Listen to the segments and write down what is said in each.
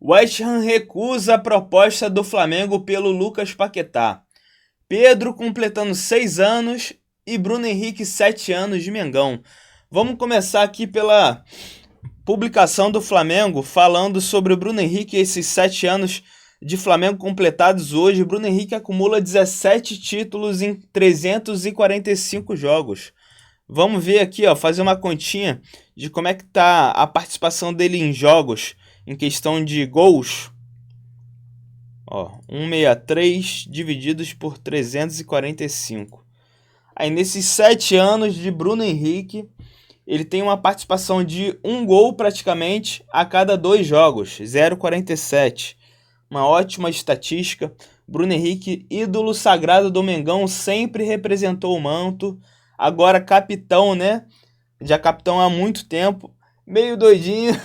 West Ham recusa a proposta do Flamengo pelo Lucas Paquetá. Pedro completando 6 anos e Bruno Henrique 7 anos de Mengão. Vamos começar aqui pela publicação do Flamengo falando sobre o Bruno Henrique e esses 7 anos de Flamengo completados hoje. Bruno Henrique acumula 17 títulos em 345 jogos. Vamos ver aqui, fazer uma continha de como é que tá a participação dele em jogos, em questão de gols. 163 divididos por 345. Aí nesses 7 anos de Bruno Henrique, ele tem uma participação de 1 gol praticamente a cada 2 jogos, 0,47. Uma ótima estatística. Bruno Henrique, ídolo sagrado do Mengão, sempre representou o manto. Agora capitão, né? Já capitão há muito tempo. Meio doidinho,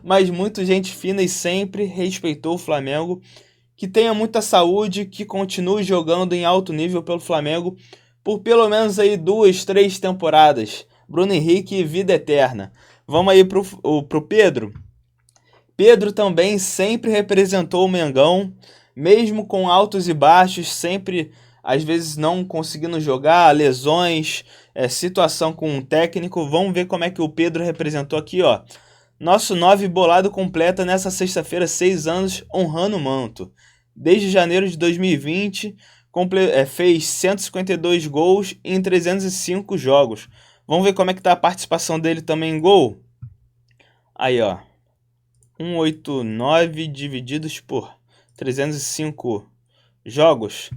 mas muito gente fina e sempre respeitou o Flamengo. Que tenha muita saúde, que continue jogando em alto nível pelo Flamengo por pelo menos aí 2, 3 temporadas. Bruno Henrique, vida eterna. Vamos aí pro Pedro. Pedro também sempre representou o Mengão, mesmo com altos e baixos, sempre às vezes não conseguindo jogar, lesões, situação com o técnico. Vamos ver como é que o Pedro representou aqui, Nosso 9 bolado completa nessa sexta-feira 6 anos honrando o manto. Desde janeiro de 2020, fez 152 gols em 305 jogos. Vamos ver como é que tá a participação dele também em gol. Aí, 189 divididos por 305 jogos,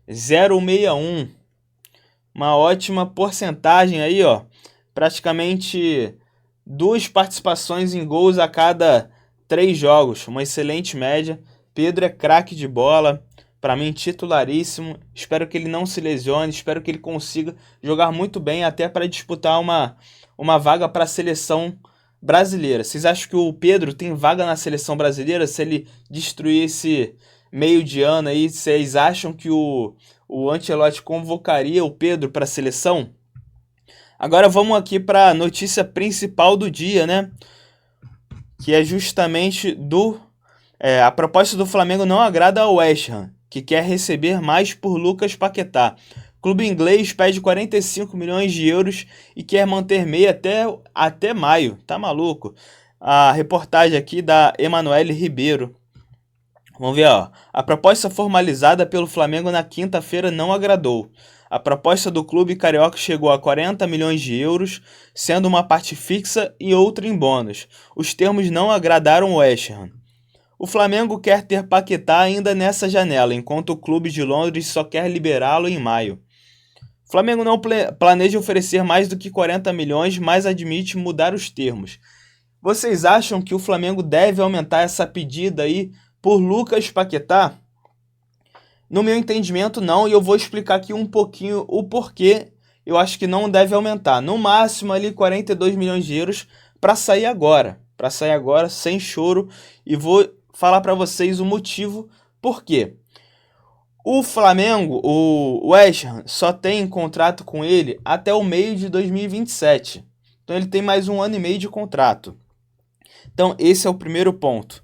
0,61. Uma ótima porcentagem aí, praticamente 2 participações em gols a cada 3 jogos, uma excelente média. Pedro é craque de bola, para mim titularíssimo. Espero que ele não se lesione, espero que ele consiga jogar muito bem até para disputar uma vaga para a seleção brasileira. Vocês acham que o Pedro tem vaga na seleção brasileira se ele destruir esse meio de ano aí? Vocês acham que o Ancelotti convocaria o Pedro para a seleção? Agora vamos aqui para a notícia principal do dia, né? Que é justamente a proposta do Flamengo não agrada ao West Ham, que quer receber mais por Lucas Paquetá. O clube inglês pede 45 milhões de euros e quer manter meia até maio. Tá maluco? A reportagem aqui da Emanuele Ribeiro. Vamos ver, A proposta formalizada pelo Flamengo na quinta-feira não agradou. A proposta do clube carioca chegou a 40 milhões de euros, sendo uma parte fixa e outra em bônus. Os termos não agradaram o West Ham. O Flamengo quer ter Paquetá ainda nessa janela, enquanto o clube de Londres só quer liberá-lo em maio. O Flamengo não planeja oferecer mais do que 40 milhões, mas admite mudar os termos. Vocês acham que o Flamengo deve aumentar essa pedida aí por Lucas Paquetá? No meu entendimento, não, e eu vou explicar aqui um pouquinho o porquê eu acho que não deve aumentar. No máximo ali 42 milhões de euros para sair agora, sem choro, e vou falar para vocês o motivo por quê. O Flamengo, o West Ham, só tem contrato com ele até o meio de 2027. Então ele tem mais 1 ano e meio de contrato. Então esse é o primeiro ponto.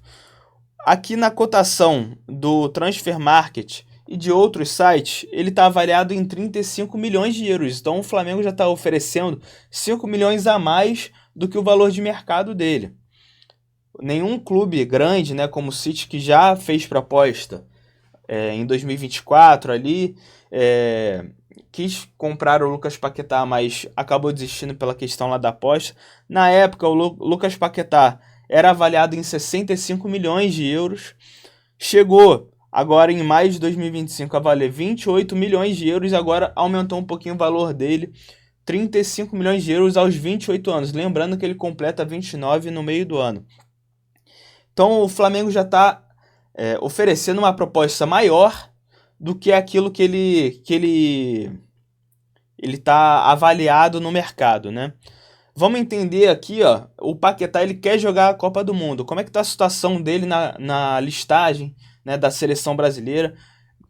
Aqui na cotação do Transfer Market e de outros sites, ele está avaliado em 35 milhões de euros. Então o Flamengo já está oferecendo 5 milhões a mais do que o valor de mercado dele. Nenhum clube grande, né, como o City, que já fez proposta em 2024 ali, quis comprar o Lucas Paquetá, mas acabou desistindo pela questão lá da aposta. Na época, o Lucas Paquetá era avaliado em 65 milhões de euros. Chegou agora em maio de 2025 a valer 28 milhões de euros. Agora aumentou um pouquinho o valor dele, 35 milhões de euros aos 28 anos. Lembrando que ele completa 29 no meio do ano. Então o Flamengo já está oferecendo uma proposta maior do que aquilo que ele está avaliado no mercado, né? Vamos entender aqui, o Paquetá ele quer jogar a Copa do Mundo. Como é que está a situação dele na listagem, né, da seleção brasileira?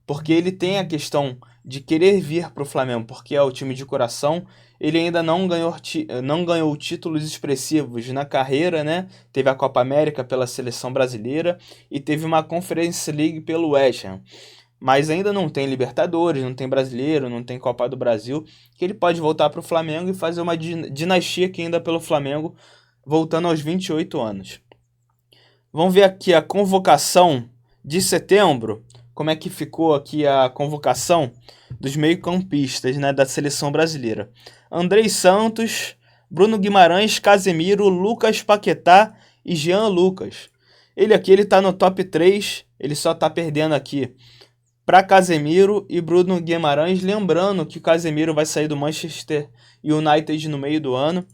Porque ele tem a questão de querer vir para o Flamengo, porque é o time de coração. Ele ainda não ganhou títulos expressivos na carreira, né? Teve a Copa América pela seleção brasileira e teve uma Conference League pelo West Ham. Mas ainda não tem Libertadores, não tem Brasileiro, não tem Copa do Brasil, que ele pode voltar para o Flamengo e fazer uma dinastia aqui ainda pelo Flamengo, voltando aos 28 anos. Vamos ver aqui a convocação de setembro, como é que ficou aqui a convocação dos meio-campistas, né, da seleção brasileira. Andrei Santos, Bruno Guimarães, Casemiro, Lucas Paquetá e Jean Lucas. Ele está no top 3, ele só está perdendo aqui para Casemiro e Bruno Guimarães. Lembrando que o Casemiro vai sair do Manchester United no meio do ano.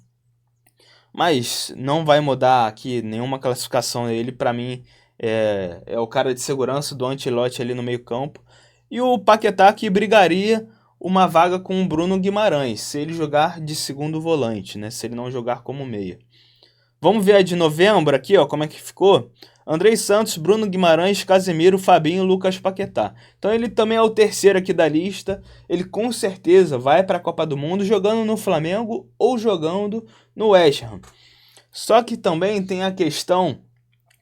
Mas não vai mudar aqui nenhuma classificação. Ele, para mim, é o cara de segurança do Ancelotti ali no meio campo. E o Paquetá que brigaria uma vaga com o Bruno Guimarães, se ele jogar de segundo volante, né? Se ele não jogar como meia. Vamos ver a de novembro aqui, ó, como é que ficou. Andrei Santos, Bruno Guimarães, Casemiro, Fabinho, Lucas Paquetá. Então ele também é o terceiro aqui da lista. Ele com certeza vai para a Copa do Mundo jogando no Flamengo ou jogando no West Ham. Só que também tem a questão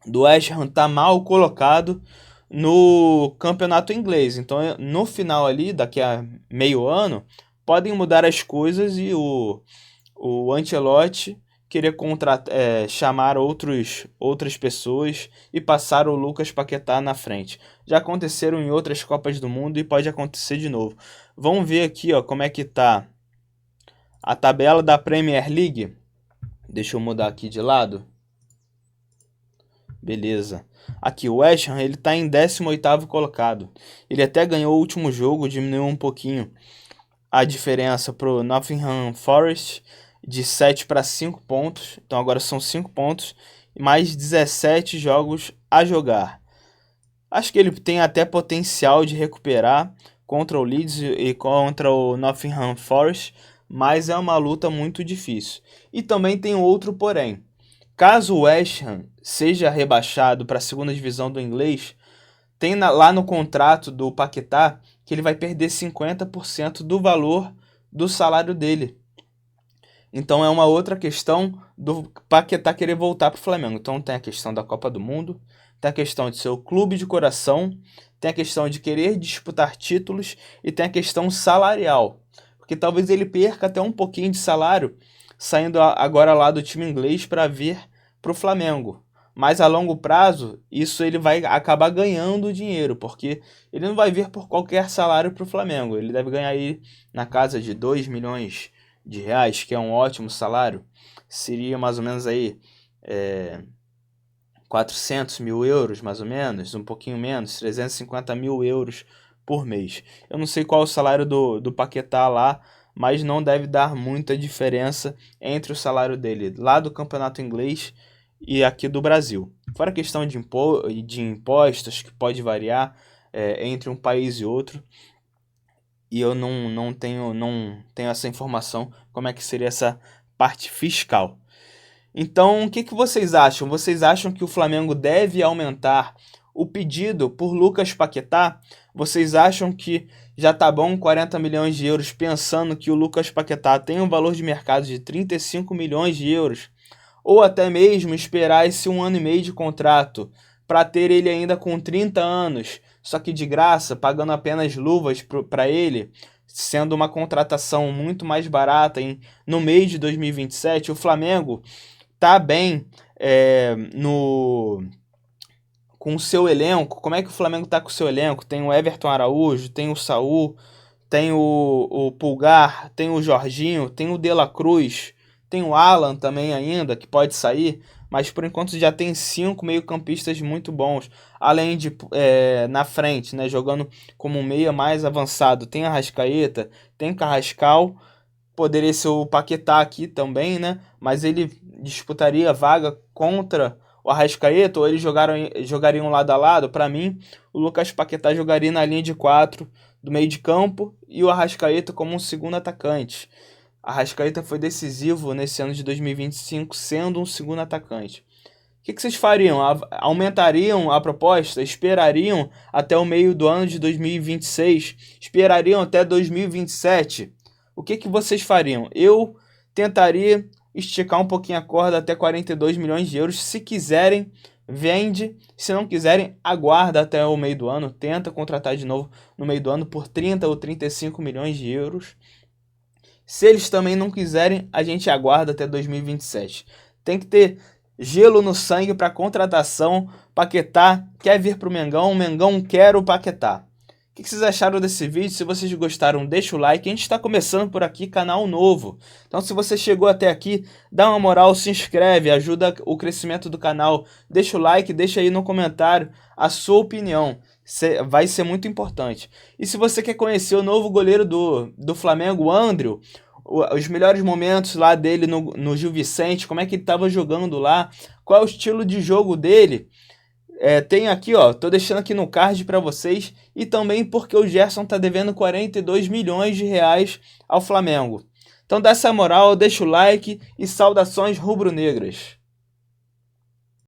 do West Ham estar mal colocado no campeonato inglês. Então no final ali, daqui a meio ano, podem mudar as coisas e o Ancelotti querer chamar outras pessoas e passar o Lucas Paquetá na frente. Já aconteceram em outras Copas do Mundo e pode acontecer de novo. Vamos ver aqui, ó, como é que tá a tabela da Premier League. Deixa eu mudar aqui de lado. Beleza. Aqui o West Ham, ele tá em 18º colocado. Ele até ganhou o último jogo, diminuiu um pouquinho a diferença pro Nottingham Forest, de 7 para 5 pontos. Então agora são 5 pontos e mais 17 jogos a jogar. Acho que ele tem até potencial de recuperar contra o Leeds e contra o Nottingham Forest, mas é uma luta muito difícil. E também tem outro porém. Caso o West Ham seja rebaixado para a segunda divisão do inglês, tem lá no contrato do Paquetá que ele vai perder 50% do valor do salário dele. Então é uma outra questão do Paquetá querer voltar para o Flamengo. Então tem a questão da Copa do Mundo, tem a questão de ser o clube de coração, tem a questão de querer disputar títulos e tem a questão salarial. Porque talvez ele perca até um pouquinho de salário saindo agora lá do time inglês para vir para o Flamengo. Mas a longo prazo, isso ele vai acabar ganhando dinheiro, porque ele não vai vir por qualquer salário para o Flamengo. Ele deve ganhar aí na casa de 2 milhões de reais, que é um ótimo salário. Seria mais ou menos aí 400 mil euros, mais ou menos, um pouquinho menos, 350 mil euros por mês. Eu não sei qual é o salário do Paquetá lá, mas não deve dar muita diferença entre o salário dele lá do campeonato inglês e aqui do Brasil. Fora a questão de impostos, que pode variar entre um país e outro. E eu não tenho essa informação, como é que seria essa parte fiscal. Então, o que vocês acham? Vocês acham que o Flamengo deve aumentar o pedido por Lucas Paquetá? Vocês acham que já tá bom 40 milhões de euros, pensando que o Lucas Paquetá tem um valor de mercado de 35 milhões de euros? Ou até mesmo esperar esse 1 ano e meio de contrato para ter ele ainda com 30 anos, só que de graça, pagando apenas luvas para ele, sendo uma contratação muito mais barata no mês de 2027, o Flamengo tá bem com o seu elenco. Como é que o Flamengo tá com o seu elenco? Tem o Everton Araújo, tem o Saul, tem o Pulgar, tem o Jorginho, tem o De La Cruz, tem o Alan também ainda, que pode sair, mas por enquanto já tem 5 meio-campistas muito bons. Além de, na frente, né, jogando como um meia mais avançado, tem a Arrascaeta, tem o Carrascal, poderia ser o Paquetá aqui também, né, mas ele disputaria vaga contra o Arrascaeta, ou eles jogariam lado a lado. Para mim, o Lucas Paquetá jogaria na linha de 4 do meio de campo e o Arrascaeta como um segundo atacante. A Arrascaeta foi decisivo nesse ano de 2025, sendo um segundo atacante. que vocês fariam? Aumentariam a proposta? Esperariam até o meio do ano de 2026? Esperariam até 2027? O que vocês fariam? Eu tentaria esticar um pouquinho a corda até 42 milhões de euros. Se quiserem, vende. Se não quiserem, aguarda até o meio do ano. Tenta contratar de novo no meio do ano por 30 ou 35 milhões de euros. Se eles também não quiserem, a gente aguarda até 2027. Tem que ter gelo no sangue para contratação. Paquetá quer vir para o Mengão quer o Paquetá. O que vocês acharam desse vídeo? Se vocês gostaram, deixa o like. A gente está começando por aqui, canal novo. Então, se você chegou até aqui, dá uma moral, se inscreve, ajuda o crescimento do canal. Deixa o like, deixa aí no comentário a sua opinião. Vai ser muito importante. E se você quer conhecer o novo goleiro do Flamengo, o André, os melhores momentos lá dele no Gil Vicente, como é que ele estava jogando lá, qual é o estilo de jogo dele, tem aqui, ó, tô deixando aqui no card para vocês, e também porque o Gerson tá devendo 42 milhões de reais ao Flamengo. Então dá essa moral, deixa o like e saudações rubro-negras.